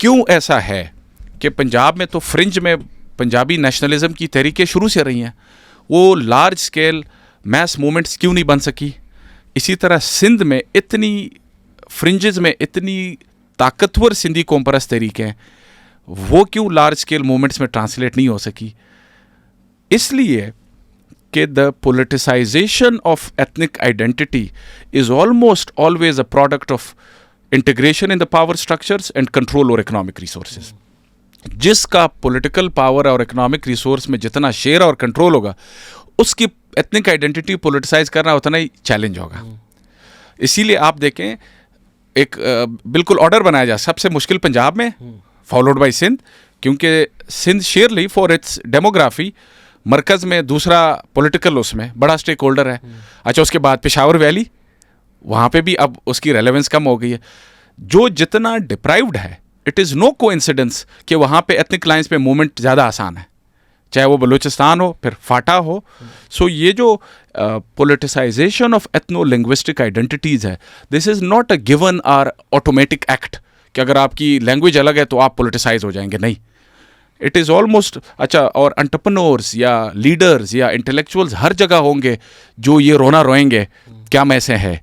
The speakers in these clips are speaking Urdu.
کیوں ایسا ہے کہ پنجاب میں تو فرنج میں پنجابی نیشنلزم کی تحریکیں شروع سے رہی ہیں, وہ لارج سکیل میس موومنٹس کیوں نہیں بن سکی؟ اسی طرح سندھ میں اتنی فرنجز میں اتنی طاقتور سندھی قوم پرست تحریکیں ہیں, وہ کیوں لارج سکیل موومنٹس میں ٹرانسلیٹ نہیں ہو سکی؟ اس لیے کہ the politicization of ethnic identity is almost always a product of integration in the power structures and control اور اکنامک ریسورسز. جس کا پولیٹیکل پاور اور اکنامک ریسورس میں جتنا شیئر اور کنٹرول ہوگا, اس کی ایتھنک آئیڈینٹی پولیٹیسائز کرنا اتنا ہی چیلنج ہوگا. اسی لیے آپ دیکھیں ایک بالکل آرڈر بنایا جائے, سب سے مشکل پنجاب میں, فالوڈ بائی سندھ, کیونکہ سندھ شیئرلی فار اٹس ڈیموگرافی مرکز میں دوسرا پولیٹیکل اس میں بڑا اسٹیک ہولڈر ہے. اچھا, اس کے بعد پشاور ویلی, وہاں پہ بھی اب اس کی ریلیونس کم ہو گئی ہے. جو جتنا ڈپرائیوڈ ہے, اٹ از نو کو انسیڈنس کہ وہاں پہ ایتھنک لائنس پہ موومنٹ زیادہ آسان ہے, چاہے وہ بلوچستان ہو پھر فاٹا ہو. سو یہ جو politicization of ethno linguistic identities ہے, this is not a given or automatic act کہ اگر آپ کی لینگویج الگ ہے تو آپ پولیٹیسائز ہو جائیں گے, نہیں. اٹ از آلموسٹ اچھا, اور انٹرپرنورز یا لیڈرز یا انٹلیکچوئلز ہر جگہ ہوں گے جو یہ رونا روئیں گے کیا میں سے ہے.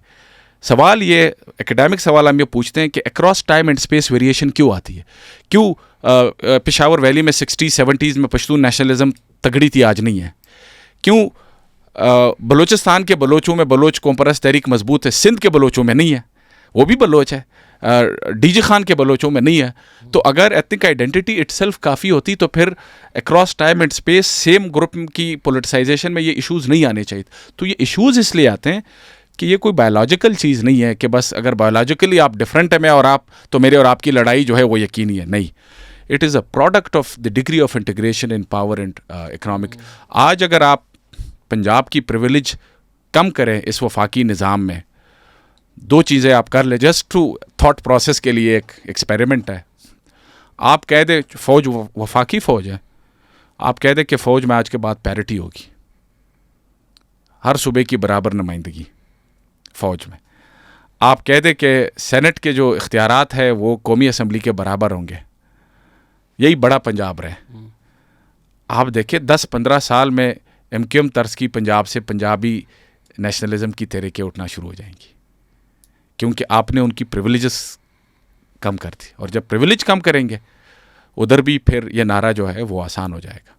سوال یہ ایکڈیمک سوال ہم یہ پوچھتے ہیں کہ across time and space variation کیوں آتی ہے؟ کیوں پشاور ویلی میں 60-70s میں پشتون نیشنلزم تگڑی تھی, آج نہیں ہے؟ کیوں بلوچستان کے بلوچوں میں بلوچ قوم پرست تحریک مضبوط ہے, سندھ کے بلوچوں میں نہیں ہے, وہ بھی بلوچ ہے, ڈی جی خان کے بلوچوں میں نہیں ہے. تو اگر ایتھنک آئیڈینٹی اٹ سیلف کافی ہوتی تو پھر across time and space same group کی پولیٹیسائزیشن میں یہ ایشوز نہیں آنے چاہیے. تو یہ ایشوز اس لیے آتے ہیں کہ یہ کوئی بایولوجیکل چیز نہیں ہے کہ بس اگر بایولوجیکلی آپ ڈفرینٹ ہیں میں اور آپ, تو میرے اور آپ کی لڑائی جو ہے وہ یقینی ہے, نہیں. It is a product of the degree of integration in power and economic. آج اگر آپ پنجاب کی پریویلیج کم کریں اس وفاقی نظام میں, دو چیزیں آپ کر لیں جسٹ ٹو تھاٹ پروسیس کے لیے, ایک ایکسپیریمنٹ ہے. آپ کہہ دیں فوج وفاقی فوج ہے, آپ کہہ دیں کہ فوج میں آج کے بعد پیرٹی ہوگی, ہر صوبے کی برابر نمائندگی فوج میں. آپ کہہ دیں کہ سینٹ کے جو اختیارات ہیں وہ قومی اسمبلی کے برابر ہوں گے, یہی بڑا پنجاب رہے. آپ دیکھیں 10-15 سال میں ایم کیو ایم طرز کی پنجاب سے پنجابی نیشنلزم کی تحریکیں اٹھنا شروع ہو جائیں گی, کیونکہ آپ نے ان کی پریویلیجز کم کر دی. اور جب پریویلیج کم کریں گے ادھر بھی پھر یہ نعرہ جو ہے وہ آسان ہو جائے گا.